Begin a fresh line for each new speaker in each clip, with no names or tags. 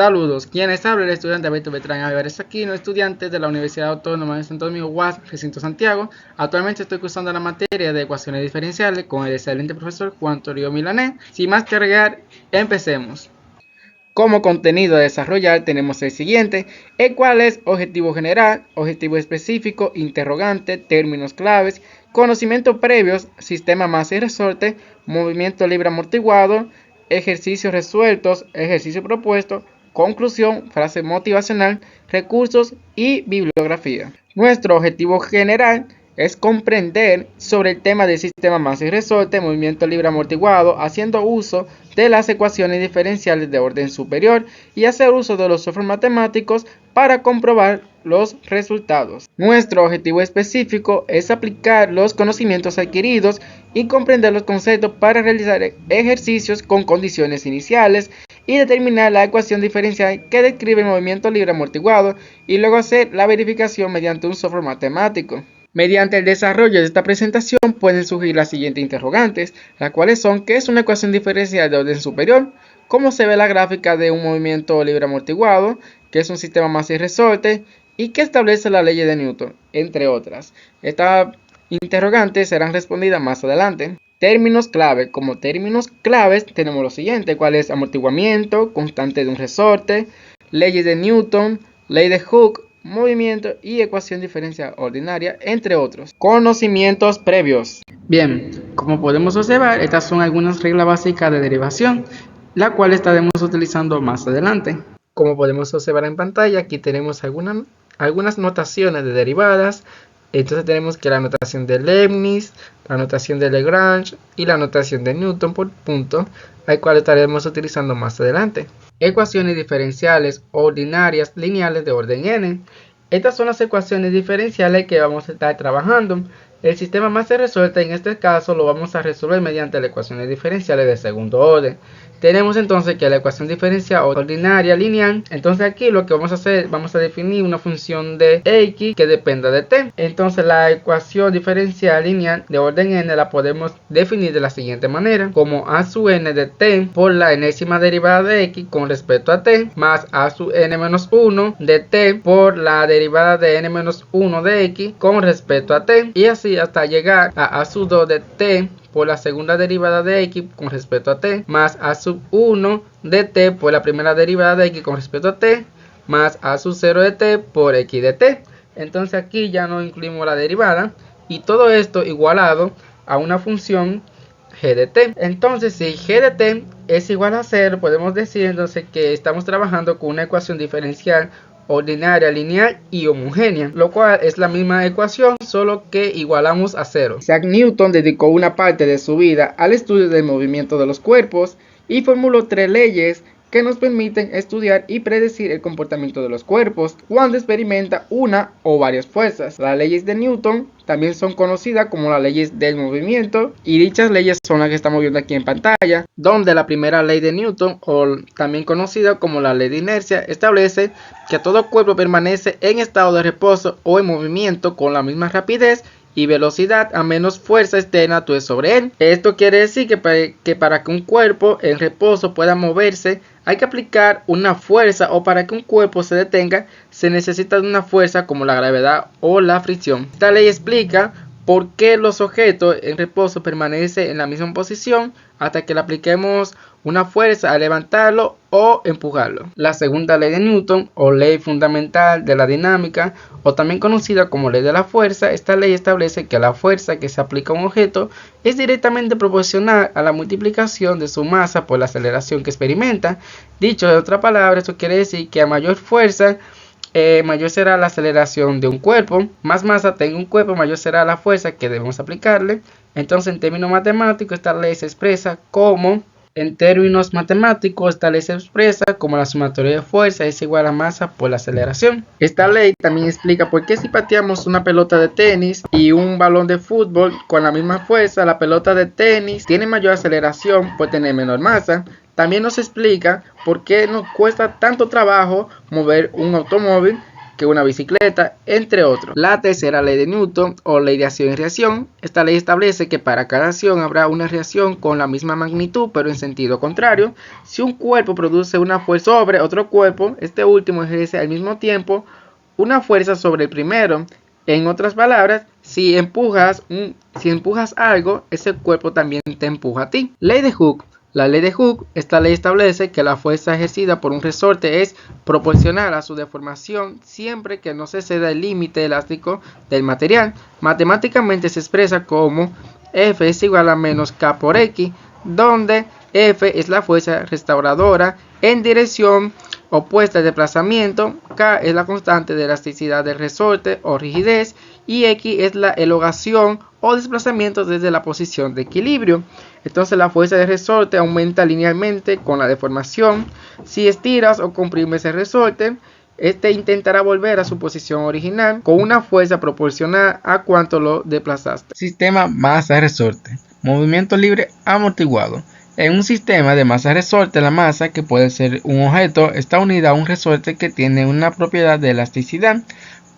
Saludos, quienes habla el estudiante Alberto Beltrán Álvarez Aquino, estudiante de la Universidad Autónoma de Santo Domingo UAS, recinto Santiago. Actualmente estoy cursando la materia de ecuaciones diferenciales con el excelente profesor Juan Toribio Milanés. Sin más que agregar, empecemos. Como contenido a desarrollar tenemos el siguiente, el cual es objetivo general, objetivo específico, interrogante, términos claves, conocimientos previos, sistema masa y resorte, movimiento libre amortiguado, ejercicios resueltos, ejercicio propuesto, conclusión, frase motivacional, recursos y bibliografía. Nuestro objetivo general es comprender sobre el tema del sistema masa y resorte, movimiento libre amortiguado, haciendo uso de las ecuaciones diferenciales de orden superior y hacer uso de los software matemáticos para comprobar los resultados. Nuestro objetivo específico es aplicar los conocimientos adquiridos y comprender los conceptos para realizar ejercicios con condiciones iniciales y determinar la ecuación diferencial que describe el movimiento libre amortiguado y luego hacer la verificación mediante un software matemático. Mediante el desarrollo de esta presentación pueden surgir las siguientes interrogantes, las cuales son: ¿qué es una ecuación diferencial de orden superior? ¿Cómo se ve la gráfica de un movimiento libre amortiguado? ¿Qué es un sistema masa y resorte? ¿Y qué establece la ley de Newton? Entre otras. Estas interrogantes serán respondidas más adelante. Términos clave. Como términos claves tenemos lo siguiente: ¿cuál es amortiguamiento, constante de un resorte, leyes de Newton, ley de Hooke, movimiento y ecuación diferencial ordinaria, entre otros? Conocimientos previos. Bien, como podemos observar, estas son algunas reglas básicas de derivación, la cual estaremos utilizando más adelante. Como podemos observar en pantalla, aquí tenemos algunas notaciones de derivadas. Entonces tenemos que la notación de Leibniz, la notación de Lagrange y la notación de Newton por punto, al cual estaremos utilizando más adelante. Ecuaciones diferenciales ordinarias lineales de orden n. Estas son las ecuaciones diferenciales que vamos a estar trabajando. El sistema masa y resorte, en este caso, lo vamos a resolver mediante las ecuaciones diferenciales de segundo orden. Tenemos entonces que la ecuación diferencial ordinaria lineal, entonces aquí lo que vamos a hacer, vamos a definir una función de x que dependa de t. Entonces la ecuación diferencial lineal de orden n la podemos definir de la siguiente manera, como a sub n de t por la enésima derivada de x con respecto a t, más a sub n menos 1 de t por la derivada de n menos 1 de x con respecto a t, y así hasta llegar a sub 2 de t por la segunda derivada de x con respecto a t, más a sub 1 de t por la primera derivada de x con respecto a t, más a sub 0 de t por x de t. Entonces aquí ya no incluimos la derivada, y todo esto igualado a una función g de t. Entonces si g de t es igual a 0, podemos decir entonces que estamos trabajando con una ecuación diferencial ordinaria, lineal y homogénea, lo cual es la misma ecuación, solo que igualamos a 0. Isaac Newton dedicó una parte de su vida al estudio del movimiento de los cuerpos y formuló 3 leyes que nos permiten estudiar y predecir el comportamiento de los cuerpos cuando experimenta una o varias fuerzas. Las leyes de Newton también son conocidas como las leyes del movimiento, y dichas leyes son las que estamos viendo aquí en pantalla, donde la primera ley de Newton, o también conocida como la ley de inercia, establece que todo cuerpo permanece en estado de reposo o en movimiento con la misma rapidez y velocidad a menos fuerza externa actúe sobre él. Esto quiere decir que para que un cuerpo en reposo pueda moverse hay que aplicar una fuerza, o para que un cuerpo se detenga se necesita de una fuerza como la gravedad o la fricción. Esta ley explica por qué los objetos en reposo permanecen en la misma posición hasta que le apliquemos una fuerza a levantarlo o empujarlo. La segunda ley de Newton, o ley fundamental de la dinámica, o también conocida como ley de la fuerza, esta ley establece que la fuerza que se aplica a un objeto es directamente proporcional a la multiplicación de su masa por la aceleración que experimenta. Dicho de otra palabra, esto quiere decir que a mayor fuerza, mayor será la aceleración de un cuerpo, más masa tenga un cuerpo, mayor será la fuerza que debemos aplicarle. Entonces, en términos matemáticos, esta ley se expresa como la sumatoria de fuerza es igual a masa por la aceleración. Esta ley también explica por qué si pateamos una pelota de tenis y un balón de fútbol con la misma fuerza, la pelota de tenis tiene mayor aceleración por tener menor masa. También nos explica por qué nos cuesta tanto trabajo mover un automóvil que una bicicleta, entre otros. La tercera ley de Newton o ley de acción y reacción. Esta ley establece que para cada acción habrá una reacción con la misma magnitud pero en sentido contrario. Si un cuerpo produce una fuerza sobre otro cuerpo, este último ejerce al mismo tiempo una fuerza sobre el primero. En otras palabras, si empujas algo, ese cuerpo también te empuja a ti. Ley de Hooke. La ley de Hooke, esta ley establece que la fuerza ejercida por un resorte es proporcional a su deformación siempre que no se exceda el límite elástico del material. Matemáticamente se expresa como F es igual a menos K por X, donde F es la fuerza restauradora en dirección opuesta al desplazamiento, K es la constante de elasticidad del resorte o rigidez y X es la elongación o desplazamiento desde la posición de equilibrio. Entonces la fuerza del resorte aumenta linealmente con la deformación. Si estiras o comprimes el resorte, este intentará volver a su posición original con una fuerza proporcional a cuanto lo desplazaste. Sistema masa-resorte. Movimiento libre amortiguado. En un sistema de masa-resorte, la masa, que puede ser un objeto, está unida a un resorte que tiene una propiedad de elasticidad.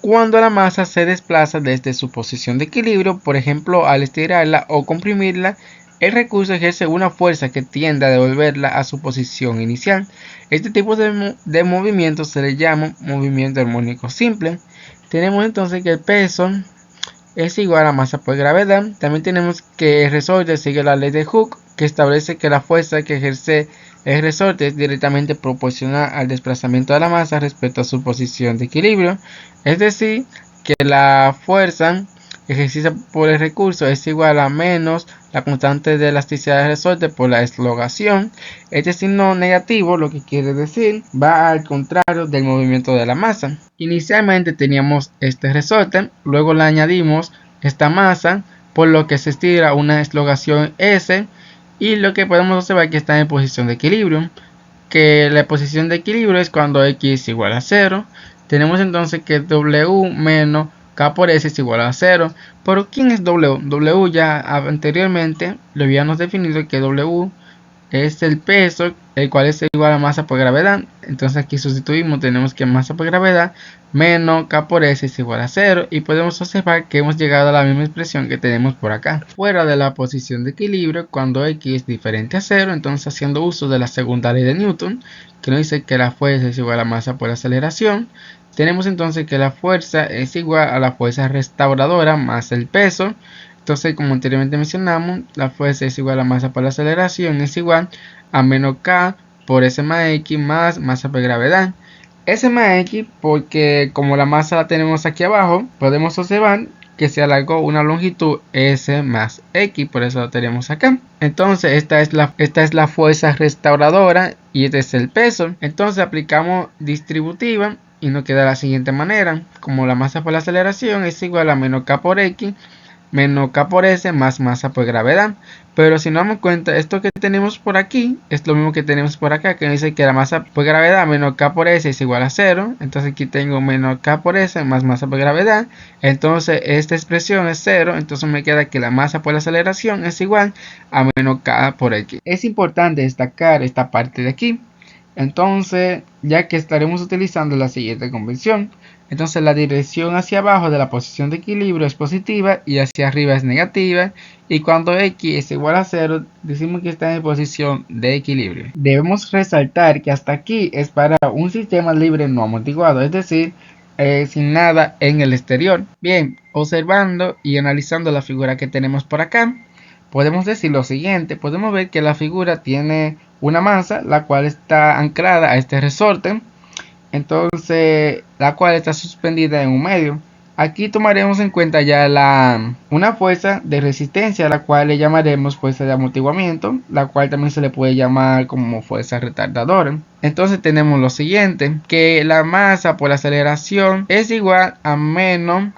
Cuando la masa se desplaza desde su posición de equilibrio, por ejemplo al estirarla o comprimirla, el recurso ejerce una fuerza que tiende a devolverla a su posición inicial. Este tipo de movimiento se le llama movimiento armónico simple. Tenemos entonces que el peso es igual a masa por gravedad. También tenemos que el resorte sigue la ley de Hooke, que establece que la fuerza que ejerce el resorte es directamente proporcional al desplazamiento de la masa respecto a su posición de equilibrio. Es decir, que la fuerza ejercida por el recurso es igual a menos la constante de elasticidad del resorte por la elongación. Este signo negativo lo que quiere decir va al contrario del movimiento de la masa. Inicialmente teníamos este resorte, luego le añadimos esta masa, por lo que se estira una elongación S, y lo que podemos observar es que está en posición de equilibrio, que la posición de equilibrio es cuando X es igual a 0. Tenemos entonces que W menos K por S es igual a 0. ¿Pero quién es W? W ya anteriormente lo habíamos definido que W es el peso, el cual es igual a masa por gravedad. Entonces aquí sustituimos, tenemos que masa por gravedad menos K por S es igual a 0. Y podemos observar que hemos llegado a la misma expresión que tenemos por acá. Fuera de la posición de equilibrio, cuando X es diferente a 0, entonces haciendo uso de la segunda ley de Newton, que nos dice que la fuerza es igual a masa por aceleración, tenemos entonces que la fuerza es igual a la fuerza restauradora más el peso. Entonces, como anteriormente mencionamos, la fuerza es igual a masa por la aceleración es igual a menos K por S más X más masa por gravedad. S más X porque como la masa la tenemos aquí abajo, podemos observar que se alargó una longitud S más X, por eso la tenemos acá. Entonces esta es la fuerza restauradora y este es el peso. Entonces aplicamos distributiva y nos queda de la siguiente manera: como la masa por la aceleración es igual a menos K por X menos K por S más masa por gravedad. Pero si nos damos cuenta, esto que tenemos por aquí es lo mismo que tenemos por acá, que nos dice que la masa por gravedad menos K por S es igual a 0. Entonces aquí tengo menos K por S más masa por gravedad. Entonces esta expresión es 0. Entonces me queda que la masa por la aceleración es igual a menos K por X. Es importante destacar esta parte de aquí. Entonces, ya que estaremos utilizando la siguiente convención. Entonces la dirección hacia abajo de la posición de equilibrio es positiva y hacia arriba es negativa. Y cuando X es igual a 0, decimos que está en posición de equilibrio. Debemos resaltar que hasta aquí es para un sistema libre no amortiguado, es decir, sin nada en el exterior. Bien, observando y analizando la figura que tenemos por acá, podemos decir lo siguiente. Podemos ver que la figura tiene una masa, la cual está anclada a este resorte. Entonces, la cual está suspendida en un medio. Aquí tomaremos en cuenta ya una fuerza de resistencia, la cual le llamaremos fuerza de amortiguamiento, la cual también se le puede llamar como fuerza retardadora. Entonces tenemos lo siguiente, que la masa por la aceleración es igual a menos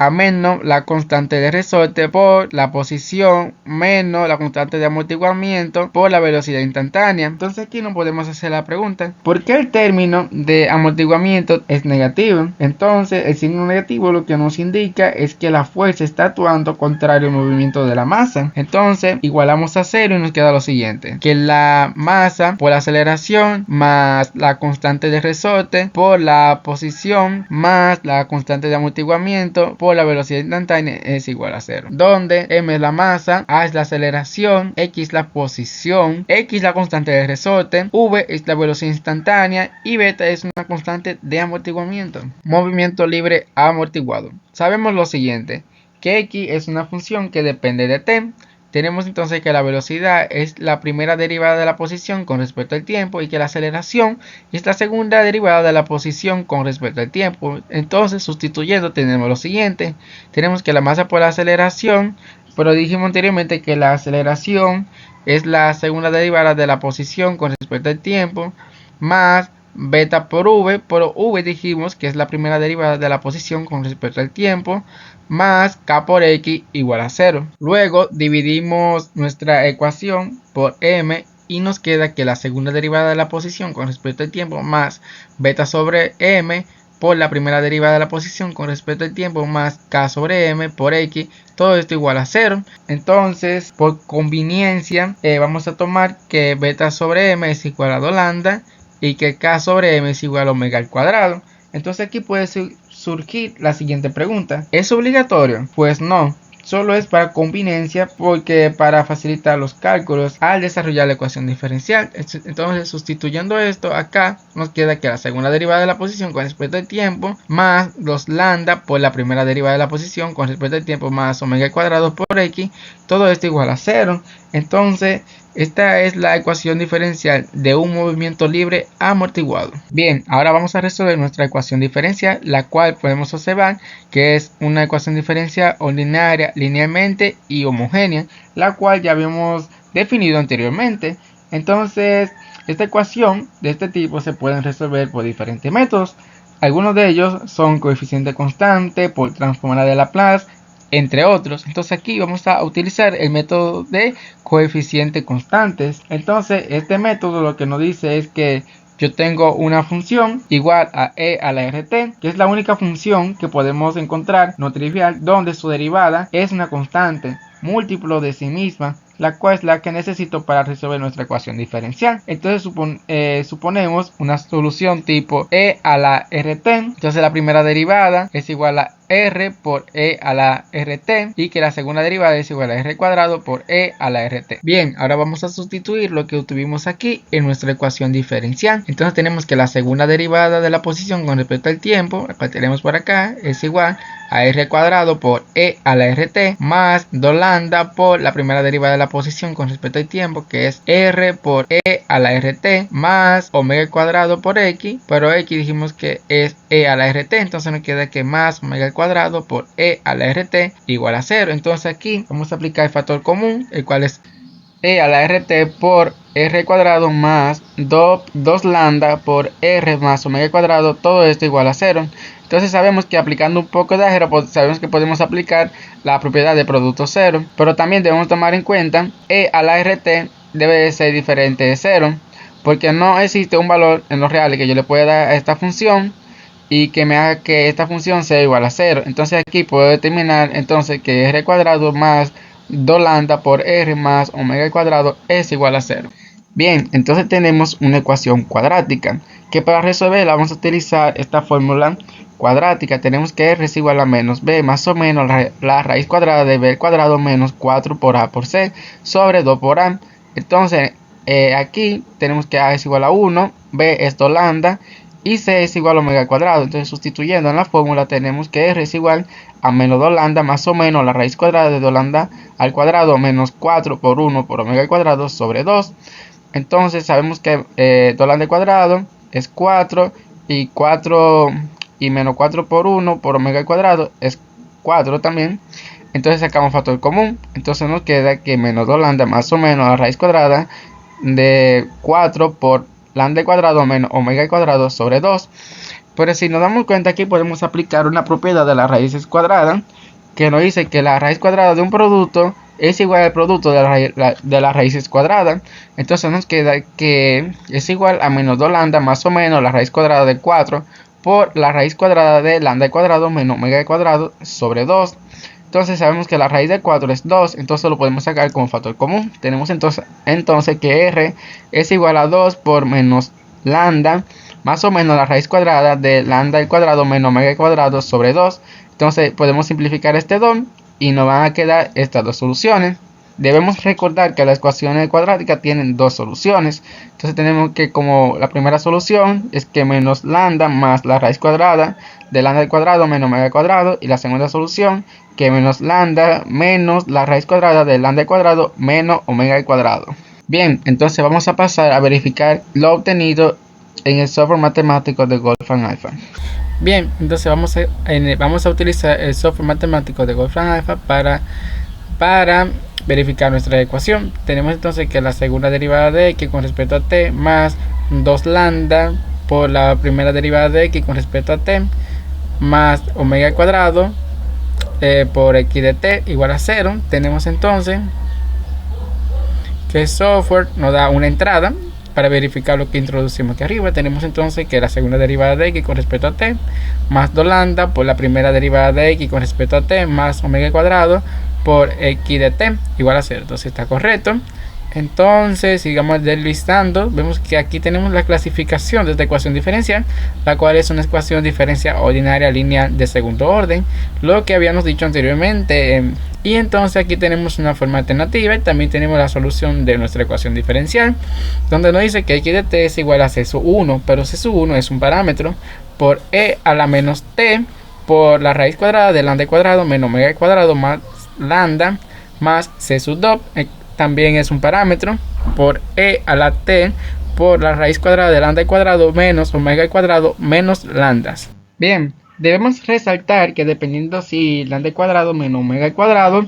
la constante de resorte por la posición menos la constante de amortiguamiento por la velocidad instantánea. Entonces aquí nos podemos hacer la pregunta, ¿por qué el término de amortiguamiento es negativo? Entonces el signo negativo lo que nos indica es que la fuerza está actuando contrario al movimiento de la masa. Entonces igualamos a 0 y nos queda lo siguiente, que la masa por la aceleración más la constante de resorte por la posición más la constante de amortiguamiento por la velocidad instantánea es igual a 0, donde m es la masa, a es la aceleración, x la posición, x la constante de resorte, v es la velocidad instantánea y beta es una constante de amortiguamiento. Movimiento libre amortiguado. Sabemos lo siguiente, que x es una función que depende de t. Tenemos entonces que la velocidad es la primera derivada de la posición con respecto al tiempo y que la aceleración es la segunda derivada de la posición con respecto al tiempo. Entonces, sustituyendo, tenemos lo siguiente. Tenemos que la masa por la aceleración, pero dijimos anteriormente que la aceleración es la segunda derivada de la posición con respecto al tiempo, más beta por v dijimos que es la primera derivada de la posición con respecto al tiempo, más k por x igual a 0. Luego dividimos nuestra ecuación por m y nos queda que la segunda derivada de la posición con respecto al tiempo más beta sobre m por la primera derivada de la posición con respecto al tiempo más k sobre m por x, todo esto igual a 0. Entonces, por conveniencia, vamos a tomar que beta sobre m es igual a 2 lambda y que k sobre m es igual a omega al cuadrado. Entonces aquí puede surgir la siguiente pregunta: ¿es obligatorio? Pues no, solo es para conveniencia, porque para facilitar los cálculos al desarrollar la ecuación diferencial. Entonces, sustituyendo esto acá, nos queda que la segunda derivada de la posición con respecto al tiempo más 2 lambda por la primera derivada de la posición con respecto al tiempo más omega al cuadrado por x, todo esto igual a 0. Entonces, esta es la ecuación diferencial de un movimiento libre amortiguado. Bien, ahora vamos a resolver nuestra ecuación diferencial, la cual podemos observar que es una ecuación diferencial ordinaria, linealmente y homogénea, la cual ya habíamos definido anteriormente. Entonces, esta ecuación de este tipo se pueden resolver por diferentes métodos. Algunos de ellos son coeficiente constante por transformada de Laplace, entre otros. Entonces aquí vamos a utilizar el método de coeficientes constantes. Entonces este método lo que nos dice es que yo tengo una función igual a e a la rt, que es la única función que podemos encontrar no trivial, donde su derivada es una constante múltiplo de sí misma, la cual es la que necesito para resolver nuestra ecuación diferencial. Entonces suponemos una solución tipo e a la rt. Entonces la primera derivada es igual a r por e a la rt y que la segunda derivada es igual a r cuadrado por e a la rt. Bien, ahora vamos a sustituir lo que obtuvimos aquí en nuestra ecuación diferencial. Entonces tenemos que la segunda derivada de la posición con respecto al tiempo, la cual tenemos por acá, es igual a r cuadrado por e a la rt más 2 lambda por la primera derivada de la posición con respecto al tiempo, que es r por e a la rt más omega al cuadrado por x, pero x dijimos que es e a la rt, entonces nos queda que más omega al cuadrado por e a la rt igual a 0. Entonces aquí vamos a aplicar el factor común, el cual es e a la rt por r cuadrado más 2 lambda por r más omega al cuadrado, todo esto igual a 0. Entonces sabemos que aplicando un poco de álgebra sabemos que podemos aplicar la propiedad de producto cero, pero también debemos tomar en cuenta e a la rt debe ser diferente de 0, porque no existe un valor en los reales que yo le pueda dar a esta función y que me haga que esta función sea igual a 0. Entonces aquí puedo determinar entonces que r cuadrado más 2 lambda por r más omega al cuadrado es igual a 0. Bien, entonces tenemos una ecuación cuadrática que para resolverla vamos a utilizar esta fórmula cuadrática. Tenemos que r es igual a menos b más o menos la raíz cuadrada de b al cuadrado menos 4 por a por c sobre 2 por a. Entonces aquí tenemos que a es igual a 1, b es 2 lambda y c es igual a omega al cuadrado. Entonces sustituyendo en la fórmula tenemos que r es igual a menos 2 lambda más o menos la raíz cuadrada de 2 lambda al cuadrado menos 4 por 1 por omega al cuadrado sobre 2. Entonces sabemos que 2 lambda al cuadrado es 4 y 4 y menos 4 por 1 por omega al cuadrado es 4 también. Entonces sacamos factor común. Entonces nos queda que menos 2 lambda más o menos la raíz cuadrada de 4 por lambda al cuadrado menos omega al cuadrado sobre 2. Pero si nos damos cuenta aquí podemos aplicar una propiedad de las raíces cuadradas que nos dice que la raíz cuadrada de un producto es igual al producto de las raíces cuadradas. Entonces nos queda que es igual a menos 2 lambda más o menos la raíz cuadrada de 4 por la raíz cuadrada de lambda al cuadrado menos omega al cuadrado sobre 2. Entonces sabemos que la raíz de 4 es 2, entonces lo podemos sacar como factor común. Tenemos entonces que r es igual a 2 por menos lambda más o menos la raíz cuadrada de lambda al cuadrado menos omega al cuadrado sobre 2. Entonces podemos simplificar este 2 y nos van a quedar estas dos soluciones. Debemos recordar que las ecuaciones cuadráticas tienen dos soluciones. Entonces tenemos que, como la primera solución es que menos lambda más la raíz cuadrada de lambda al cuadrado menos omega al cuadrado, y la segunda solución que menos lambda menos la raíz cuadrada de lambda al cuadrado menos omega al cuadrado. Bien, entonces vamos a pasar a verificar lo obtenido en el software matemático de Wolfram Alpha. Bien, entonces vamos a utilizar el software matemático de Wolfram Alpha para verificar nuestra ecuación. Tenemos entonces que la segunda derivada de x con respecto a t más 2 lambda por la primera derivada de x con respecto a t más omega al cuadrado por x de t igual a 0. Tenemos entonces que el software nos da una entrada para verificar lo que introducimos aquí arriba. Tenemos entonces que la segunda derivada de x con respecto a t más 2 lambda por la primera derivada de x con respecto a t más omega al cuadrado por x de t igual a 0. Entonces está correcto. Entonces sigamos deslizando. Vemos que aquí tenemos la clasificación de esta ecuación diferencial, la cual es una ecuación diferencial ordinaria lineal de segundo orden, lo que habíamos dicho anteriormente. Y entonces aquí tenemos una forma alternativa y también tenemos la solución de nuestra ecuación diferencial, donde nos dice que x de t es igual a c sub 1, pero c sub 1 es un parámetro, por e a la menos t por la raíz cuadrada de lambda al cuadrado menos omega al cuadrado más lambda más c sub 2, también es un parámetro, por e a la t por la raíz cuadrada de lambda al cuadrado menos omega al cuadrado menos lambdas. Bien, debemos resaltar que dependiendo si lambda al cuadrado menos omega al cuadrado,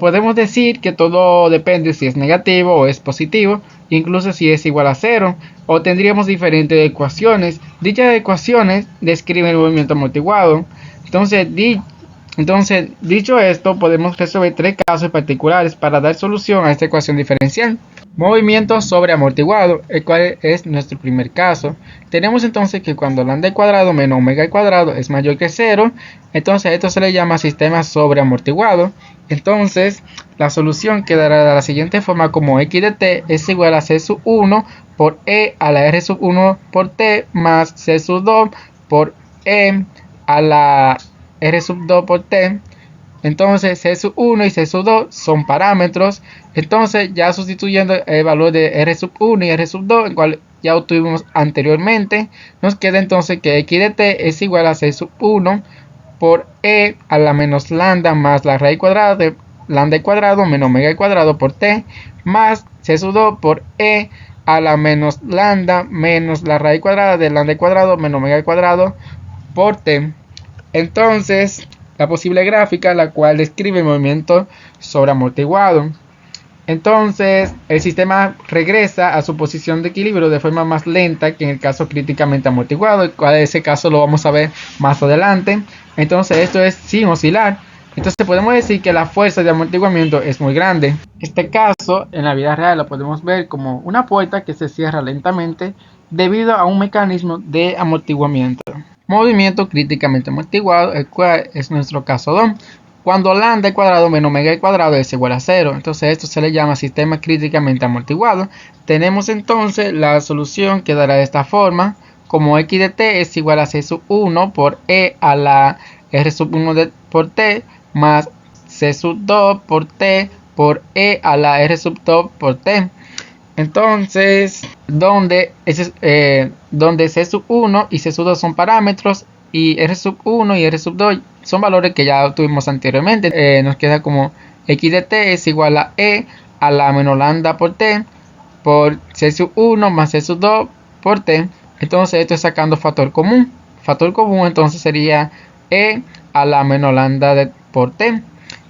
podemos decir que todo depende si es negativo o es positivo, incluso si es igual a 0, o tendríamos diferentes ecuaciones. Dichas ecuaciones describen el movimiento amortiguado. Entonces, dicho esto, podemos resolver tres casos particulares para dar solución a esta ecuación diferencial. Movimiento sobre amortiguado, el cual es nuestro primer caso. Tenemos entonces que cuando lambda al cuadrado menos omega al cuadrado es mayor que 0, entonces esto se le llama sistema sobre amortiguado. Entonces, la solución quedará de la siguiente forma, como x de t es igual a c sub 1 por e a la r sub 1 por t más c sub 2 por e a la r sub 2 por t. Entonces c sub 1 y c sub 2 son parámetros. Entonces ya sustituyendo el valor de r sub 1 y r sub 2, el cual ya obtuvimos anteriormente, nos queda entonces que x de t es igual a c sub 1 por e a la menos lambda más la raíz cuadrada de lambda al cuadrado menos omega al cuadrado por t más c sub 2 por e a la menos lambda menos la raíz cuadrada de lambda al cuadrado menos omega al cuadrado por t. Entonces, la posible gráfica, la cual describe el movimiento sobre amortiguado. Entonces, el sistema regresa a su posición de equilibrio de forma más lenta que en el caso críticamente amortiguado, el cual en ese caso lo vamos a ver más adelante. Entonces, esto es sin oscilar. Entonces, podemos decir que la fuerza de amortiguamiento es muy grande. Este caso, en la vida real, lo podemos ver como una puerta que se cierra lentamente debido a un mecanismo de amortiguamiento. Movimiento críticamente amortiguado, el cual es nuestro caso 2, cuando lambda al cuadrado menos omega al cuadrado es igual a 0. Entonces esto se le llama sistema críticamente amortiguado. Tenemos entonces la solución que dará de esta forma, como x de t es igual a c sub 1 por e a la r sub 1 por t más c sub 2 por t por e a la r sub 2 por t. Entonces, donde C sub 1 y C sub 2 son parámetros y R sub 1 y R sub 2 son valores que ya tuvimos anteriormente, nos queda como x de t es igual a e a la menos lambda por t por C sub 1 más C sub 2 por t. Entonces esto es sacando factor común. Factor común entonces sería e a la menos lambda por t.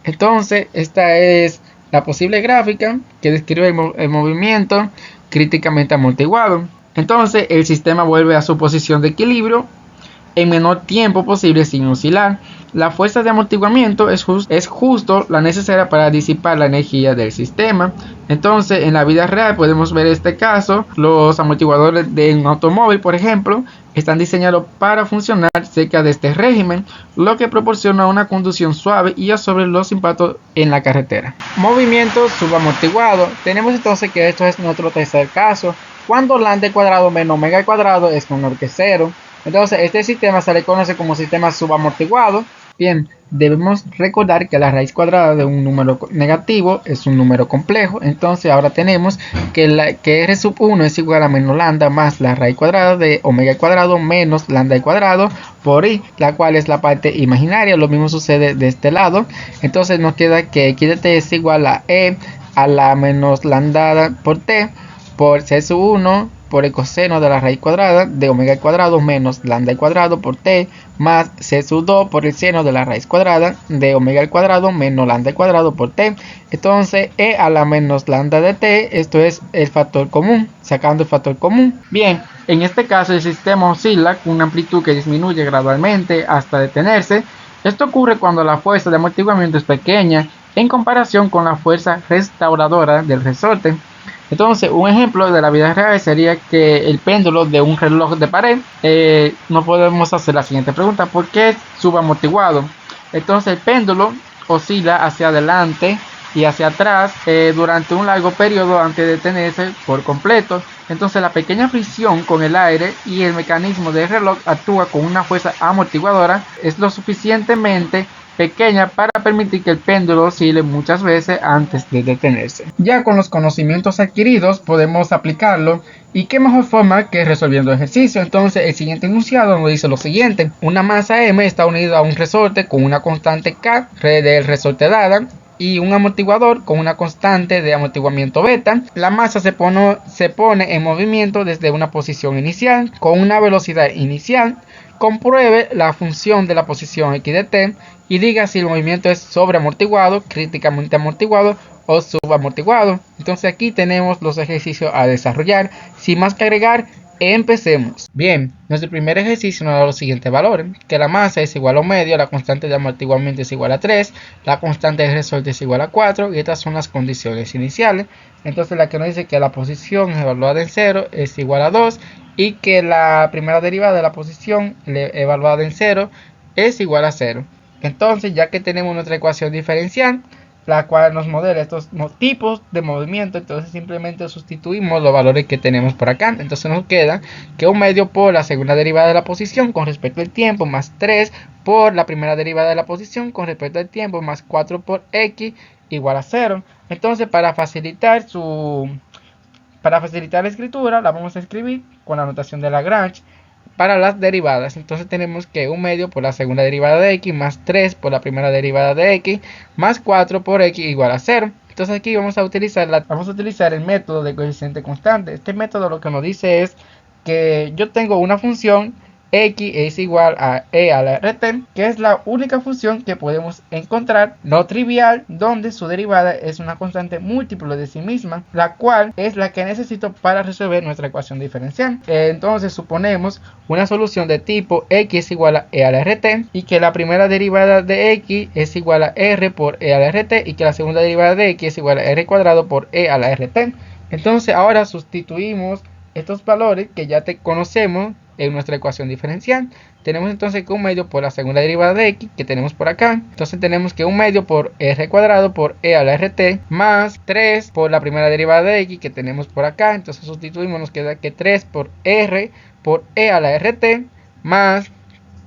Entonces esta es la posible gráfica que describe el movimiento críticamente amortiguado. Entonces el sistema vuelve a su posición de equilibrio en menor tiempo posible sin oscilar. La fuerza de amortiguamiento es justo la necesaria para disipar la energía del sistema. Entonces en la vida real podemos ver este caso. Los amortiguadores de un automóvil, por ejemplo, están diseñados para funcionar cerca de este régimen, lo que proporciona una conducción suave y sobre los impactos en la carretera. Movimiento subamortiguado. Tenemos entonces que esto es nuestro tercer caso, cuando lambda al cuadrado menos omega al cuadrado es menor que 0. Entonces este sistema se le conoce como sistema subamortiguado. Bien, debemos recordar que la raíz cuadrada de un número negativo es un número complejo. Entonces ahora tenemos que r sub 1 es igual a menos lambda más la raíz cuadrada de omega al cuadrado menos lambda al cuadrado por i, la cual es la parte imaginaria. Lo mismo sucede de este lado. Entonces nos queda que x de t es igual a e a la menos lambda por t por c sub 1 por el coseno de la raíz cuadrada de omega al cuadrado menos lambda al cuadrado por t más c sub 2 por el seno de la raíz cuadrada de omega al cuadrado menos lambda al cuadrado por t. Entonces e a la menos lambda de t, esto es el factor común, sacando el factor común. Bien, en este caso el sistema oscila con una amplitud que disminuye gradualmente hasta detenerse. Esto ocurre cuando la fuerza de amortiguamiento es pequeña en comparación con la fuerza restauradora del resorte. Entonces, un ejemplo de la vida real sería que el péndulo de un reloj de pared, no podemos hacer la siguiente pregunta: ¿por qué es subamortiguado? Entonces, el péndulo oscila hacia adelante y hacia atrás durante un largo periodo antes de detenerse por completo. Entonces, la pequeña fricción con el aire y el mecanismo del reloj actúa con una fuerza amortiguadora, es lo suficientemente pequeña para permitir que el péndulo oscile muchas veces antes de detenerse. Ya con los conocimientos adquiridos podemos aplicarlo, y qué mejor forma que resolviendo ejercicio. Entonces el siguiente enunciado nos dice lo siguiente: una masa m está unida a un resorte con una constante k del resorte dada y un amortiguador con una constante de amortiguamiento beta. La masa se pone en movimiento desde una posición inicial con una velocidad inicial. Compruebe la función de la posición x de t y diga si el movimiento es sobreamortiguado, críticamente amortiguado o subamortiguado. Entonces aquí tenemos los ejercicios a desarrollar. Sin más que agregar, empecemos. Bien, nuestro primer ejercicio nos da los siguientes valores: que la masa es igual a un medio, la constante de amortiguamiento es igual a 3, la constante de resorte es igual a 4, y estas son las condiciones iniciales. Entonces la que nos dice que la posición evaluada en 0 es igual a 2 y que la primera derivada de la posición evaluada en 0 es igual a 0. Entonces, ya que tenemos nuestra ecuación diferencial, la cual nos modela estos tipos de movimiento, entonces simplemente sustituimos los valores que tenemos por acá. Entonces nos queda que un medio por la segunda derivada de la posición con respecto al tiempo más 3 por la primera derivada de la posición con respecto al tiempo más 4 por x igual a 0. Entonces para facilitar la escritura, la vamos a escribir con la notación de Lagrange para las derivadas. Entonces tenemos que un medio por la segunda derivada de x más 3 por la primera derivada de x más 4 por x igual a 0. Entonces aquí vamos a utilizar el método de coeficiente constante. Este método lo que nos dice es que yo tengo una función x es igual a e a la rt, que es la única función que podemos encontrar no trivial, donde su derivada es una constante múltiplo de sí misma, la cual es la que necesito para resolver nuestra ecuación diferencial. Entonces suponemos una solución de tipo x es igual a e a la rt y que la primera derivada de x es igual a r por e a la rt y que la segunda derivada de x es igual a r cuadrado por e a la rt. Entonces ahora sustituimos estos valores que ya conocemos en nuestra ecuación diferencial. Tenemos entonces que un medio por la segunda derivada de x que tenemos por acá. Entonces tenemos que un medio por r cuadrado por e a la rt más 3 por la primera derivada de x que tenemos por acá. Entonces sustituimos, nos queda que 3 por r por e a la rt más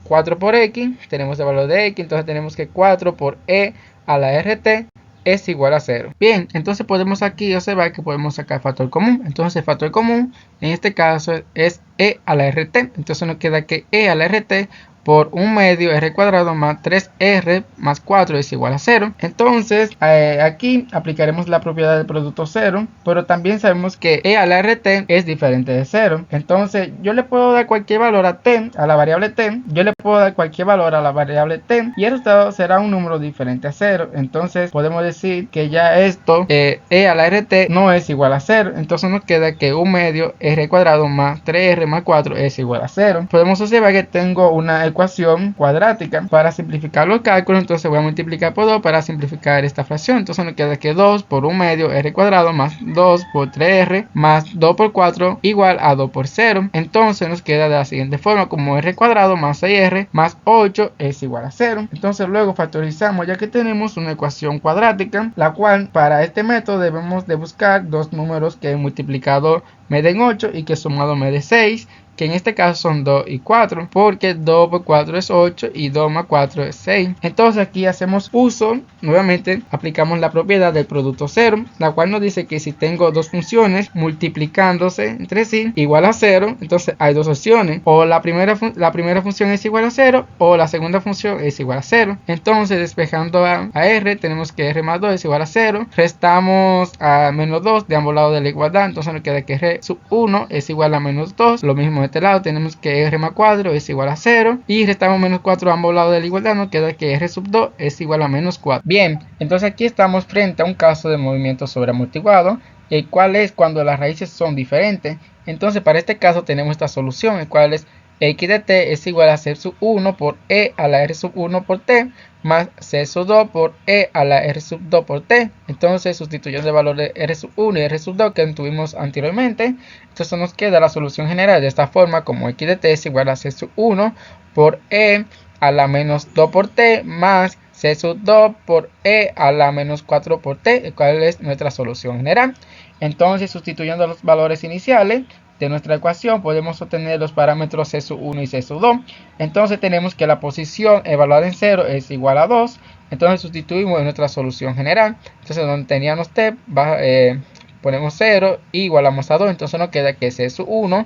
4 por x. Tenemos el valor de x, entonces tenemos que 4 por e a la rt es igual a 0. Bien, entonces podemos aquí observar que podemos sacar factor común. Entonces el factor común en este caso es e a la rt. Entonces nos queda que e a la rt por un medio r cuadrado más 3r más 4 es igual a 0. Entonces aquí aplicaremos la propiedad del producto 0, pero también sabemos que e a la rt es diferente de 0. Entonces yo le puedo dar cualquier valor a t, a la variable t, yo le puedo dar cualquier valor a la variable t y el resultado será un número diferente a 0. Entonces podemos decir que ya esto e a la rt no es igual a 0. Entonces nos queda que un medio r cuadrado más 3r más 4 es igual a 0. Podemos observar que tengo una ecuación cuadrática. Para simplificar los cálculos, entonces voy a multiplicar por 2 para simplificar esta fracción. Entonces nos queda que 2 por un medio r cuadrado más 2 por 3r más 2 por 4 igual a 2 por 0. Entonces nos queda de la siguiente forma: como r cuadrado más 6r más 8 es igual a 0. Entonces luego factorizamos, ya que tenemos una ecuación cuadrática, la cual para este método debemos de buscar dos números que el multiplicador me den 8 y que sumado me dé 6, que en este caso son 2 y 4, porque 2 por 4 es 8 y 2 más 4 es 6. Entonces aquí hacemos uso, nuevamente aplicamos la propiedad del producto cero, la cual nos dice que si tengo dos funciones multiplicándose entre sí igual a 0, entonces hay dos opciones, o la primera función es igual a 0 o la segunda función es igual a 0. Entonces despejando a r, tenemos que r más 2 es igual a 0, restamos a menos 2 de ambos lados de la igualdad, entonces nos queda que r sub 1 es igual a menos 2, lo mismo de este lado tenemos que r más 4 es igual a 0 y restamos menos 4 a ambos lados de la igualdad, nos queda que r sub 2 es igual a menos 4. Bien, entonces aquí estamos frente a un caso de movimiento sobreamortiguado, el cual es cuando las raíces son diferentes. Entonces para este caso tenemos esta solución, el cual es x de t es igual a c sub 1 por e a la r sub 1 por t más c sub 2 por e a la r sub 2 por t. Entonces sustituyendo el valor de r sub 1 y r sub 2 que tuvimos anteriormente, entonces nos queda la solución general de esta forma, como x de t es igual a c sub 1 por e a la menos 2 por t más c sub 2 por e a la menos 4 por t, el cual es nuestra solución general. Entonces sustituyendo los valores iniciales de nuestra ecuación podemos obtener los parámetros c sub 1 y c sub 2. Entonces tenemos que la posición evaluada en 0 es igual a 2. Entonces sustituimos en nuestra solución general. Entonces donde teníamos t, ponemos 0 y igualamos a 2. Entonces nos queda que c sub 1.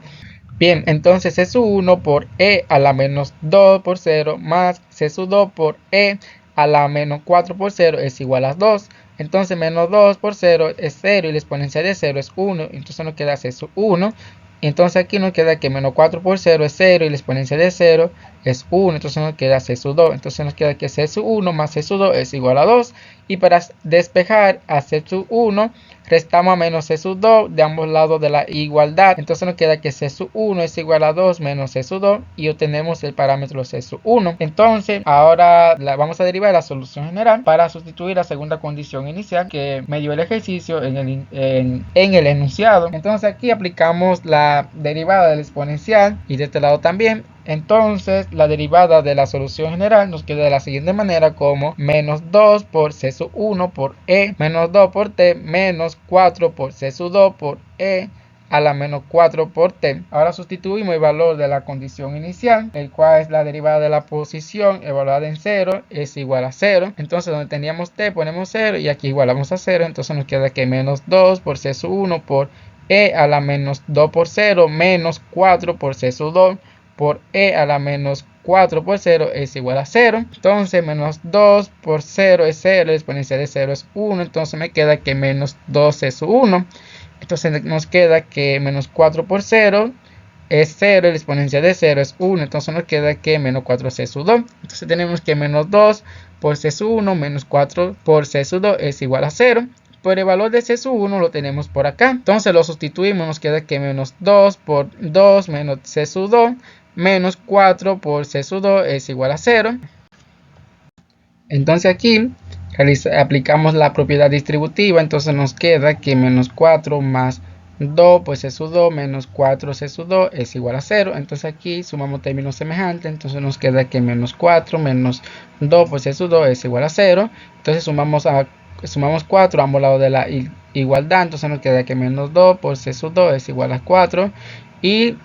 Bien, entonces c sub 1 por e a la menos 2 por 0 más c sub 2 por e a la menos 4 por 0 es igual a 2. Entonces menos 2 por 0 es 0 y la exponencial de 0 es 1. Entonces nos queda c sub 1. Entonces aquí nos queda que menos 4 por 0 es 0 y la exponencial de 0 es 1. Entonces nos queda c sub 2. Entonces nos queda que c sub 1 más c sub 2 es igual a 2. Y para despejar a c sub 1 restamos a menos c sub 2 de ambos lados de la igualdad. Entonces nos queda que c sub 1 es igual a 2 menos c sub 2 y obtenemos el parámetro c sub 1. Entonces ahora vamos a derivar la solución general para sustituir la segunda condición inicial que me dio el ejercicio en el enunciado. Entonces aquí aplicamos la derivada del exponencial y de este lado también. Entonces la derivada de la solución general nos queda de la siguiente manera, como menos 2 por c sub 1 por e menos 2 por t menos 4 por c sub 2 por e a la menos 4 por t. Ahora sustituimos el valor de la condición inicial, el cual es la derivada de la posición evaluada en 0 es igual a 0. Entonces donde teníamos t ponemos 0 y aquí igualamos a 0. Entonces nos queda que menos 2 por c sub 1 por e a la menos 2 por 0 menos 4 por c sub 2 por e a la menos 4 por 0 es igual a 0. Entonces menos 2 por 0 es 0, la exponencial de 0 es 1. Entonces me queda que menos 2 es 1. Entonces nos queda que menos 4 por 0 es 0, la exponencial de 0 es 1. Entonces nos queda que menos 4 c sub 2. Entonces tenemos que menos 2 por c sub 1 menos 4 por c sub 2 es igual a 0. Por el valor de c sub 1 lo tenemos por acá. Entonces lo sustituimos, nos queda que menos 2 por 2 menos c sub 2 menos 4 por c sub 2 es igual a 0. Entonces aquí aplicamos la propiedad distributiva. Entonces nos queda que menos 4 más 2 por c sub 2 menos 4 c sub 2 es igual a 0. Entonces aquí sumamos términos semejantes. Entonces nos queda que menos 4 menos 2 por c sub 2 es igual a 0. Entonces sumamos 4 a ambos lados de la igualdad. Entonces nos queda que menos 2 por c sub 2 es igual a 4. Y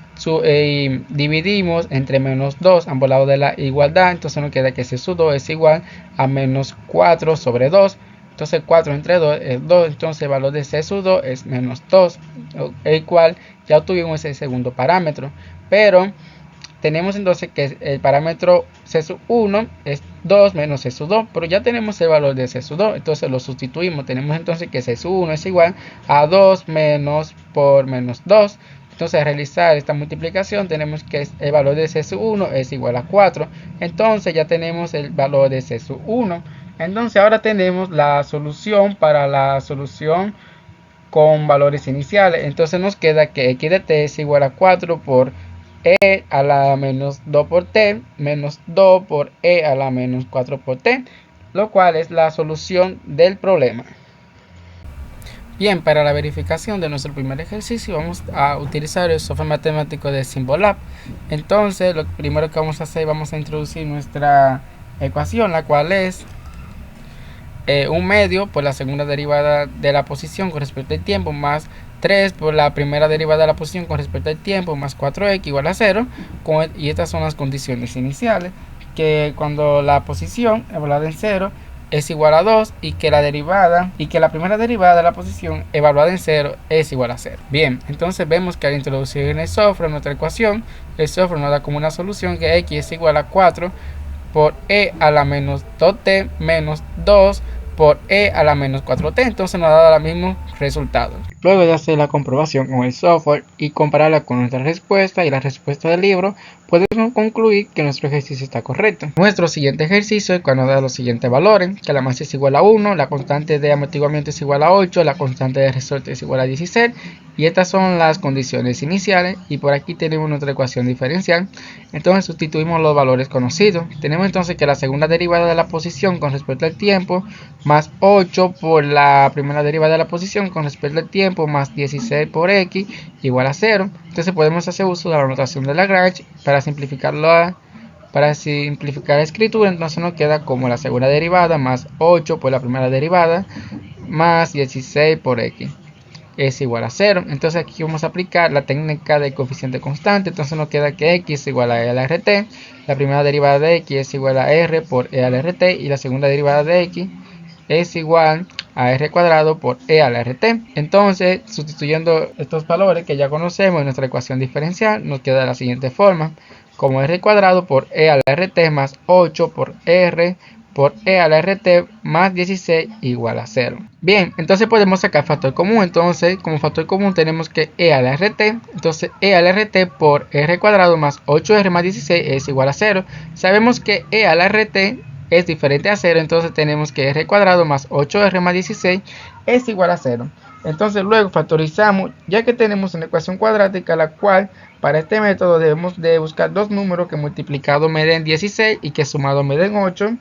dividimos entre menos 2 ambos lados de la igualdad. Entonces nos queda que c sub 2 es igual a menos 4 sobre 2. Entonces 4 entre 2 es 2. Entonces el valor de c sub 2 es menos 2, el cual ya obtuvimos el segundo parámetro. Pero tenemos entonces que el parámetro c sub 1 es 2 menos c sub 2, pero ya tenemos el valor de c sub 2, entonces lo sustituimos. Tenemos entonces que c sub 1 es igual a 2 menos por menos 2. Entonces al realizar esta multiplicación tenemos que el valor de c sub 1 es igual a 4. Entonces ya tenemos el valor de c sub 1. Entonces ahora tenemos la solución para la solución con valores iniciales. Entonces nos queda que x de t es igual a 4 por e a la menos 2 por t menos 2 por e a la menos 4 por t, lo cual es la solución del problema. Bien, para la verificación de nuestro primer ejercicio vamos a utilizar el software matemático de Symbolab. Entonces lo primero que vamos a hacer, vamos a introducir nuestra ecuación, la cual es 1 medio por la segunda derivada de la posición con respecto al tiempo más 3 por la primera derivada de la posición con respecto al tiempo más 4x igual a 0. Y estas son las condiciones iniciales, que cuando la posición evaluada en 0 es igual a 2 y que la primera derivada de la posición evaluada en 0 es igual a 0. Bien, entonces vemos que al introducir en el software nuestra ecuación, el software nos da como una solución que x es igual a 4 por e a la menos 2t menos 2 por e a la menos 4t. Entonces nos da el mismo resultado. Luego de hacer la comprobación con el software y compararla con nuestra respuesta y la respuesta del libro, podemos concluir que nuestro ejercicio está correcto. Nuestro siguiente ejercicio es cuando da los siguientes valores: que la masa es igual a 1, la constante de amortiguamiento es igual a 8, la constante de resorte es igual a 16, y estas son las condiciones iniciales. Y por aquí tenemos nuestra ecuación diferencial. Entonces sustituimos los valores conocidos. Tenemos entonces que la segunda derivada de la posición con respecto al tiempo más 8 por la primera derivada de la posición con respecto al tiempo más 16 por x igual a 0. Entonces podemos hacer uso de la notación de Lagrange para simplificar la escritura. Entonces nos queda como la segunda derivada más 8 por la primera derivada más 16 por x es igual a 0. Entonces aquí vamos a aplicar la técnica del coeficiente constante. Entonces nos queda que x es igual a e a la rt. La primera derivada de x es igual a r por e a la rt, y la segunda derivada de x es igual a r cuadrado por e a la rt. Entonces, sustituyendo estos valores que ya conocemos en nuestra ecuación diferencial, nos queda de la siguiente forma: como r cuadrado por e a la rt más 8 por r por e a la rt más 16 igual a 0. Bien, entonces podemos sacar factor común. Entonces, como factor común tenemos que e a la rt. Entonces, e a la rt por r cuadrado más 8r más 16 es igual a 0. Sabemos que e a la rt es diferente a 0, entonces tenemos que r cuadrado más 8r más 16 es igual a 0. Entonces luego factorizamos, ya que tenemos una ecuación cuadrática, la cual para este método debemos de buscar dos números que multiplicados me den 16 y que sumados me den 8.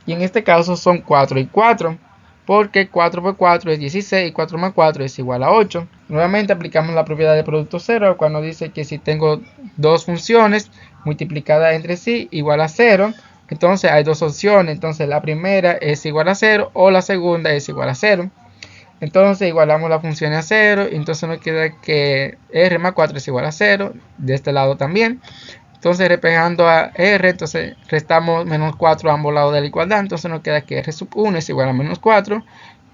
Y en este caso son 4 y 4, porque 4 por 4 es 16 y 4 más 4 es igual a 8. Nuevamente aplicamos la propiedad de producto cero cuando dice que si tengo dos funciones multiplicadas entre sí igual a 0, entonces hay dos opciones. Entonces la primera es igual a 0 o la segunda es igual a 0. Entonces igualamos la función a 0. Entonces nos queda que r más 4 es igual a 0. De este lado también. Entonces despejando a r, entonces restamos menos 4 a ambos lados de la igualdad. Entonces nos queda que r sub 1 es igual a menos 4.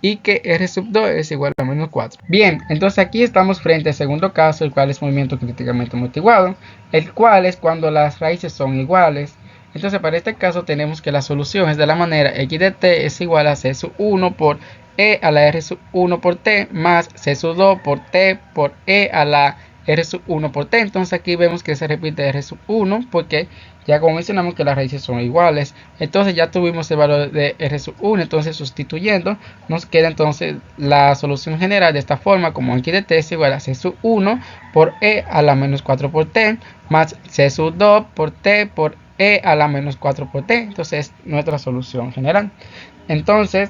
Y que r sub 2 es igual a menos 4. Bien, entonces aquí estamos frente al segundo caso, el cual es movimiento críticamente amortiguado. El cual es cuando las raíces son iguales. Entonces para este caso tenemos que la solución es de la manera: x de t es igual a c sub 1 por e a la r sub 1 por t más c sub 2 por t por e a la r sub 1 por t. Entonces aquí vemos que se repite r sub 1 porque ya como mencionamos que las raíces son iguales. Entonces ya tuvimos el valor de r sub 1. Entonces sustituyendo nos queda entonces la solución general de esta forma, como x de t es igual a c sub 1 por e a la menos 4 por t más c sub 2 por t por e a la menos 4 por t. Entonces es nuestra solución general. Entonces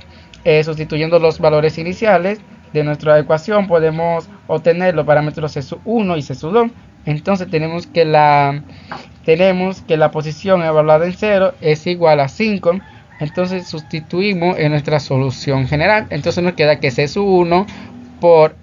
sustituyendo los valores iniciales de nuestra ecuación podemos obtener los parámetros c sub 1 y c sub 2. Entonces tenemos que la posición evaluada en 0 es igual a 5. Entonces sustituimos en nuestra solución general. Entonces nos queda que c sub 1 por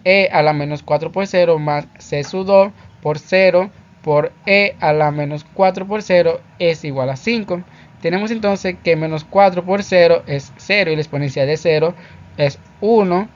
e a la menos 4 por 0 más c sub 2 por 0 por e a la menos 4 por 0 es igual a 5. Tenemos entonces que menos 4 por 0 es 0 y la exponencial de 0 es 1.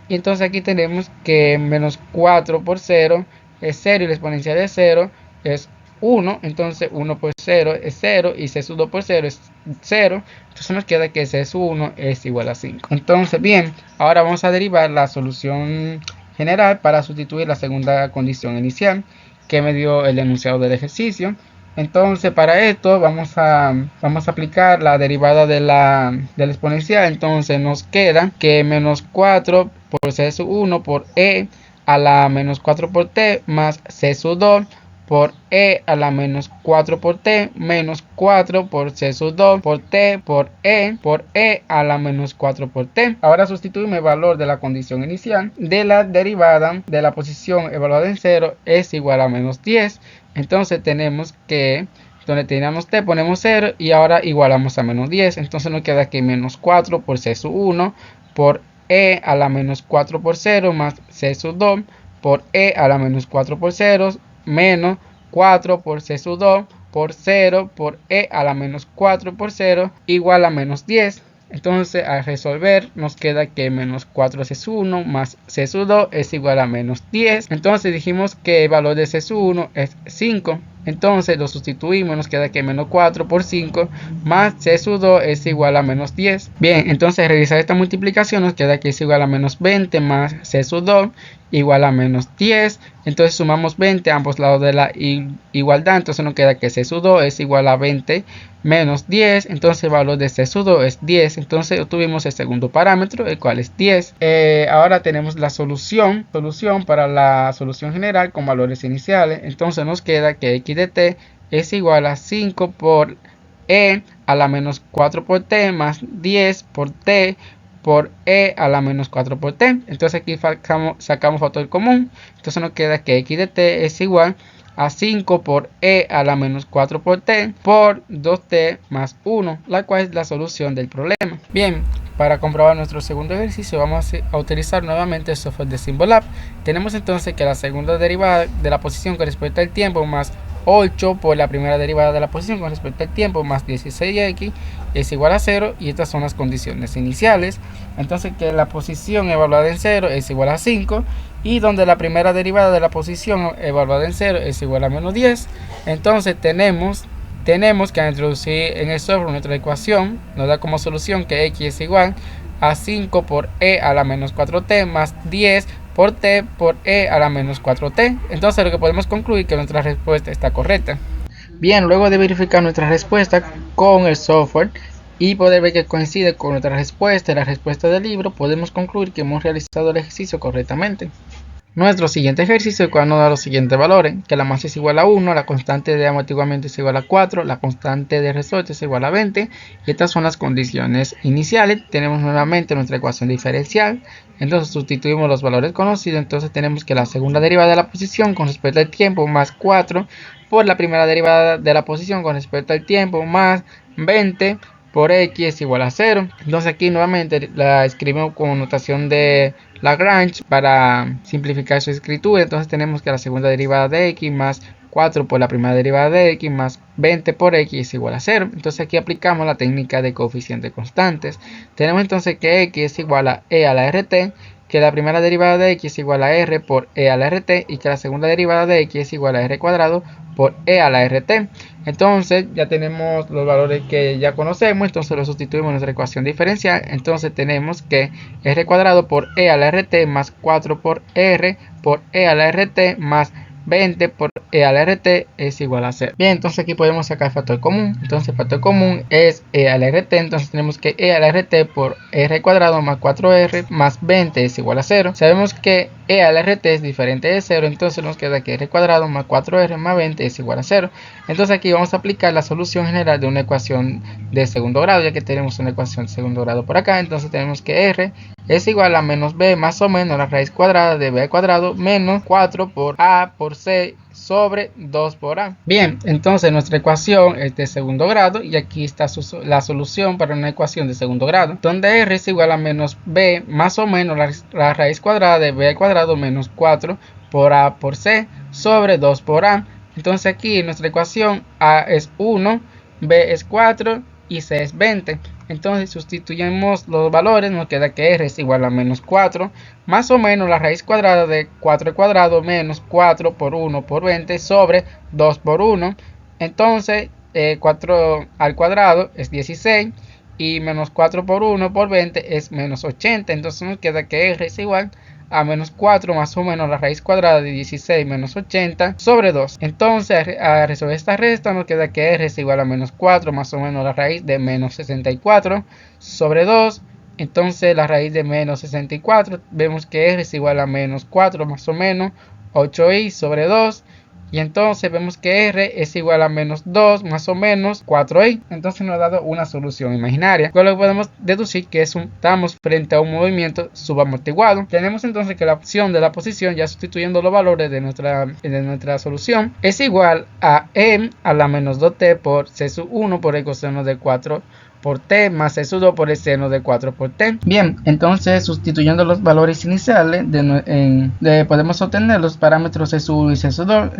Y entonces aquí tenemos que menos 4 por 0 es 0 y la exponencial de 0 es 1. Entonces 1 por 0 es 0 y c sub 2 por 0 es 0. Entonces nos queda que c sub 1 es igual a 5. Entonces bien, ahora vamos a derivar la solución general para sustituir la segunda condición inicial que me dio el enunciado del ejercicio. Entonces para esto vamos a aplicar la derivada de la exponencial. Entonces nos queda que menos 4 por c sub 1 por e a la menos 4 por t más c sub 2 por e a la menos 4 por t menos 4 por c sub 2 por t por e a la menos 4 por t. Ahora sustituimos el valor de la condición inicial de la derivada de la posición evaluada en 0 es igual a menos 10. Entonces tenemos que, donde teníamos t ponemos 0 y ahora igualamos a menos 10. Entonces nos queda que menos 4 por c sub 1 por e a la menos 4 por 0 más c sub 2 por e a la menos 4 por 0 menos 4 por c sub 2 por 0 por e a la menos 4 por 0 igual a menos 10. Entonces al resolver nos queda que menos 4c sub 1 más c sub 2 es igual a menos 10. Entonces dijimos que el valor de c sub 1 es 5. Entonces lo sustituimos, nos queda que menos 4 por 5 más c sub 2 es igual a menos 10. Bien, entonces realizar esta multiplicación nos queda que es igual a menos 20 más c sub 2 igual a menos 10. Entonces sumamos 20 a ambos lados de la igualdad. Entonces nos queda que c sub 2 es igual a 20 menos 10. Entonces el valor de c sub 2 es 10. Entonces obtuvimos el segundo parámetro, el cual es 10. Ahora tenemos la solución para la solución general con valores iniciales. Entonces nos queda que x de t es igual a 5 por e a la menos 4 por t más 10 por t por e a la menos 4 por t. Entonces aquí sacamos factor común. Entonces nos queda que x de t es igual a 5 por e a la menos 4 por t por 2t más 1, la cual es la solución del problema. Bien, para comprobar nuestro segundo ejercicio vamos a utilizar nuevamente el software de Symbolab. Tenemos entonces que la segunda derivada de la posición con respecto al tiempo más 8 por la primera derivada de la posición con respecto al tiempo más 16x es igual a 0, y estas son las condiciones iniciales. Entonces que la posición evaluada en 0 es igual a 5 y donde la primera derivada de la posición evaluada en 0 es igual a menos 10. Entonces tenemos que introducir en el software nuestra ecuación. Nos da como solución que x es igual a 5 por e a la menos 4t más 10 por t por e a la menos 4t. Entonces lo que podemos concluir es que nuestra respuesta está correcta. Bien, luego de verificar nuestra respuesta con el software y poder ver que coincide con nuestra respuesta y la respuesta del libro, podemos concluir que hemos realizado el ejercicio correctamente. Nuestro siguiente ejercicio, el cual nos da los siguientes valores: que la masa es igual a 1, la constante de amortiguamiento es igual a 4, la constante de resorte es igual a 20, y estas son las condiciones iniciales. Tenemos nuevamente nuestra ecuación diferencial. Entonces sustituimos los valores conocidos. Entonces tenemos que la segunda derivada de la posición con respecto al tiempo más 4 por la primera derivada de la posición con respecto al tiempo más 20 por x es igual a 0. Entonces aquí nuevamente la escribimos con notación de Lagrange para simplificar su escritura. Entonces tenemos que la segunda derivada de x más 4 por la primera derivada de x más 20 por x es igual a 0. Entonces aquí aplicamos la técnica de coeficientes constantes. Tenemos entonces que x es igual a e a la rt, que la primera derivada de x es igual a r por e a la rt y que la segunda derivada de x es igual a r cuadrado por e a la rt. Entonces ya tenemos los valores que ya conocemos, entonces los sustituimos en nuestra ecuación diferencial. Entonces tenemos que r cuadrado por e a la rt más 4 por r por e a la rt más 20 por e a la rt es igual a 0. Bien, entonces aquí podemos sacar factor común. Entonces el factor común es e a la rt. Entonces tenemos que e a la rt por r cuadrado más 4r más 20 es igual a 0. Sabemos que e a la rt es diferente de 0. Entonces nos queda que r cuadrado más 4r más 20 es igual a 0. Entonces aquí vamos a aplicar la solución general de una ecuación de segundo grado, ya que tenemos una ecuación de segundo grado por acá. Entonces tenemos que r es igual a menos b más o menos la raíz cuadrada de b al cuadrado menos 4 por a por c sobre 2 por a. Bien, entonces nuestra ecuación es de segundo grado y aquí está la solución para una ecuación de segundo grado, donde r es igual a menos b más o menos la raíz cuadrada de b al cuadrado menos 4 por a por c sobre 2 por a. Entonces aquí en nuestra ecuación a es 1, b es 4 y c es 20. Entonces sustituimos los valores, nos queda que r es igual a menos 4 más o menos la raíz cuadrada de 4 al cuadrado menos 4 por 1 por 20 sobre 2 por 1. Entonces 4 al cuadrado es 16 y menos 4 por 1 por 20 es menos 80. Entonces nos queda que r es igual a menos 4 más o menos la raíz cuadrada de 16 menos 80 sobre 2. Entonces a resolver esta resta nos queda que r es igual a menos 4 más o menos la raíz de menos 64 sobre 2. Entonces la raíz de menos 64 vemos que r es igual a menos 4 más o menos 8i sobre 2. Y entonces vemos que r es igual a menos 2 más o menos 4i. Entonces nos ha dado una solución imaginaria, con lo que podemos deducir que estamos frente a un movimiento subamortiguado. Tenemos entonces que la opción de la posición, ya sustituyendo los valores de nuestra solución, es igual a e a la menos 2t por c sub 1 por el coseno de 4 por t más c sub 2 por el seno de 4 por t. Bien, entonces sustituyendo los valores iniciales podemos obtener los parámetros c sub 1 y c sub 2.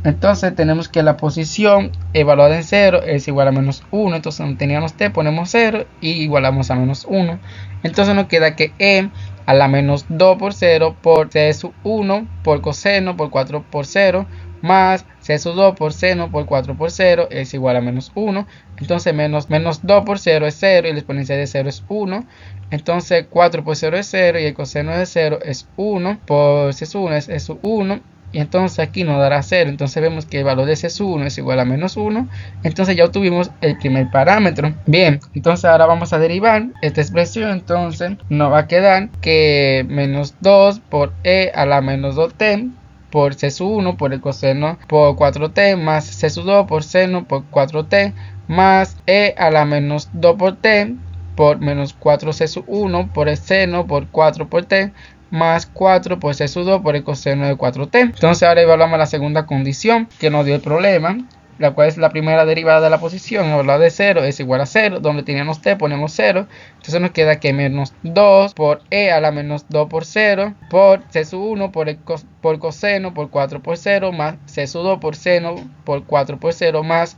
Entonces tenemos que la posición evaluada en 0 es igual a menos 1. Entonces teníamos t, ponemos 0 y igualamos a menos 1. Entonces nos queda que e a la menos 2 por 0 por c sub 1 por coseno por 4 por 0 más c sub 2 por seno por 4 por 0 es igual a menos 1. Entonces menos 2 por 0 es 0 y la exponencial de 0 es 1. Entonces 4 por 0 es 0 y el coseno de 0 es 1 por c sub 1 es c sub 1. Y entonces aquí nos dará 0. Entonces vemos que el valor de c sub 1 es igual a menos 1. Entonces ya obtuvimos el primer parámetro. Bien, entonces ahora vamos a derivar esta expresión. Entonces nos va a quedar que menos 2 por e a la menos 2t por c sub 1 por el coseno por 4t más c sub 2 por seno por 4t más e a la menos 2 por t por menos 4c sub 1 por el seno por 4 por t más 4 por c sub 2 por el coseno de 4t. Entonces ahora evaluamos la segunda condición que nos dio el problema, la cual es la primera derivada de la posición evaluada de 0 es igual a 0, donde teníamos t ponemos 0, entonces nos queda que menos 2 por e a la menos 2 por 0 por c sub 1 por coseno por 4 por 0 más c sub 2 por seno por 4 por 0 más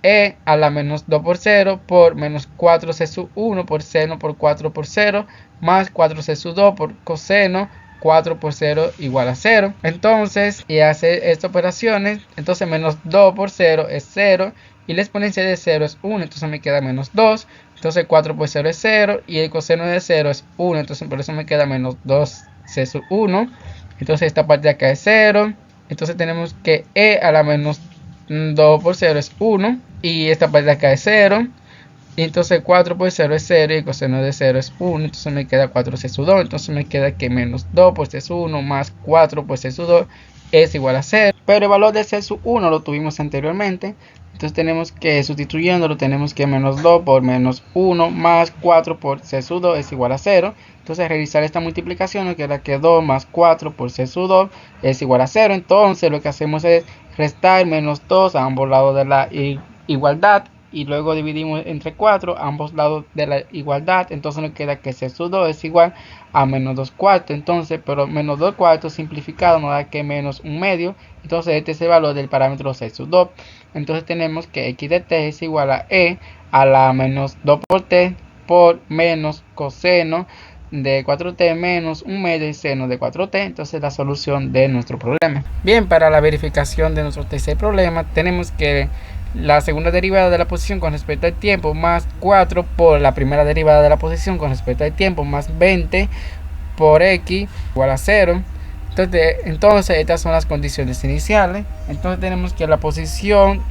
e a la menos 2 por 0 por menos 4 c sub 1 por seno por 4 por 0 más 4 c sub 2 por coseno 4 por 0 igual a 0. Entonces, y hacer estas operaciones, entonces menos 2 por 0 es 0 y la exponencia de 0 es 1, entonces me queda menos 2. Entonces 4 por 0 es 0 y el coseno de 0 es 1, entonces por eso me queda menos 2 c sub 1. Entonces esta parte de acá es 0. Entonces tenemos que e a la menos 2 por 0 es 1 y esta parte de acá es 0. Y entonces 4 por 0 es 0 y el coseno de 0 es 1. Entonces me queda 4 c sub 2. Entonces me queda que menos 2 por c sub 1 más 4 por c sub 2 es igual a 0. Pero el valor de c sub 1 lo tuvimos anteriormente. Entonces tenemos que, sustituyéndolo, tenemos que menos 2 por menos 1 más 4 por c sub 2 es igual a 0. Entonces realizar esta multiplicación nos queda que 2 más 4 por c sub 2 es igual a 0. Entonces lo que hacemos es restar menos 2 a ambos lados de la igualdad. Y luego dividimos entre 4 ambos lados de la igualdad. Entonces nos queda que c sub 2 es igual a menos 2 cuartos. Entonces, pero menos 2 cuartos simplificado nos da que menos 1 medio. Entonces este es el valor del parámetro c sub 2. Entonces tenemos que x de t es igual a e a la menos 2 por t por menos coseno de 4t menos 1 medio y seno de 4t. Entonces la solución de nuestro problema. Bien, para la verificación de nuestro tercer problema tenemos que la segunda derivada de la posición con respecto al tiempo más 4 por la primera derivada de la posición con respecto al tiempo más 20 por x igual a 0. Entonces estas son las condiciones iniciales. Entonces tenemos que la posición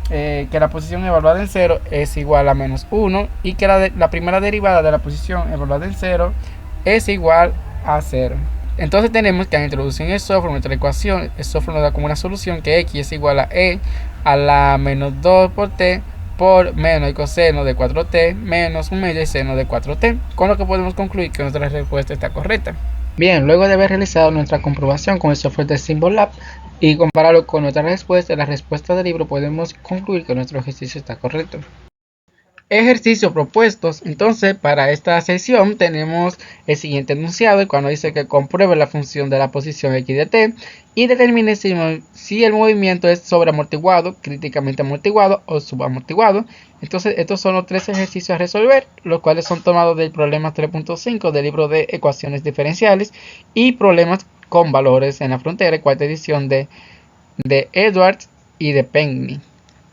evaluada en 0 es igual a menos 1 y que la primera derivada de la posición evaluada en 0 es igual a 0. Entonces tenemos que al introducir en el software nuestra ecuación, el software nos da como una solución que x es igual a e a la menos 2 por t por menos el coseno de 4t menos 1 medio y seno de 4t, con lo que podemos concluir que nuestra respuesta está correcta. Bien, luego de haber realizado nuestra comprobación con el software de Symbolab y compararlo con nuestra respuesta, la respuesta del libro, podemos concluir que nuestro ejercicio está correcto. Ejercicios propuestos. Entonces, para esta sesión tenemos el siguiente enunciado, el cual nos dice que compruebe la función de la posición x de t y determine si el movimiento es sobreamortiguado, críticamente amortiguado o subamortiguado. Entonces, estos son los 3 ejercicios a resolver, los cuales son tomados del problema 3.5 del libro de ecuaciones diferenciales y problemas con valores en la frontera, cuarta edición de Edwards y de Penny.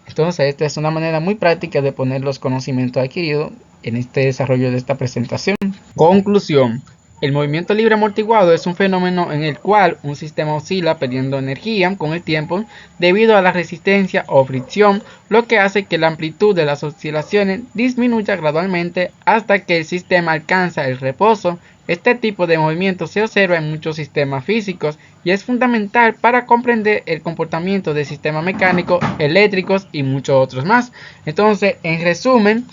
Entonces, esta es una manera muy práctica de poner los conocimientos adquiridos en este desarrollo de esta presentación. Conclusión. El movimiento libre amortiguado es un fenómeno en el cual un sistema oscila perdiendo energía con el tiempo debido a la resistencia o fricción, lo que hace que la amplitud de las oscilaciones disminuya gradualmente hasta que el sistema alcanza el reposo. Este tipo de movimiento se observa en muchos sistemas físicos y es fundamental para comprender el comportamiento de sistemas mecánicos, eléctricos y muchos otros más. Entonces, en resumen,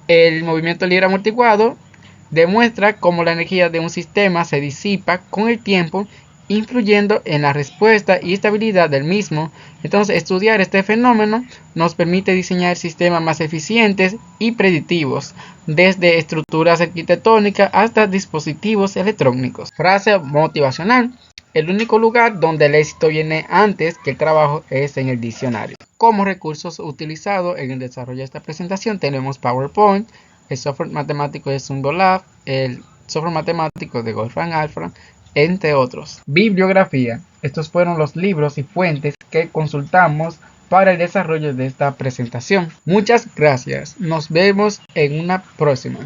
el movimiento libre amortiguado demuestra cómo la energía de un sistema se disipa con el tiempo influyendo en la respuesta y estabilidad del mismo. Entonces, estudiar este fenómeno nos permite diseñar sistemas más eficientes y predictivos, desde estructuras arquitectónicas hasta dispositivos electrónicos. Frase motivacional: el único lugar donde el éxito viene antes que el trabajo es en el diccionario. Como recursos utilizados en el desarrollo de esta presentación tenemos PowerPoint, el software matemático de Sundolab, el software matemático de Wolfram Alpha, entre otros. Bibliografía: estos fueron los libros y fuentes que consultamos para el desarrollo de esta presentación. Muchas gracias. Nos vemos en una próxima.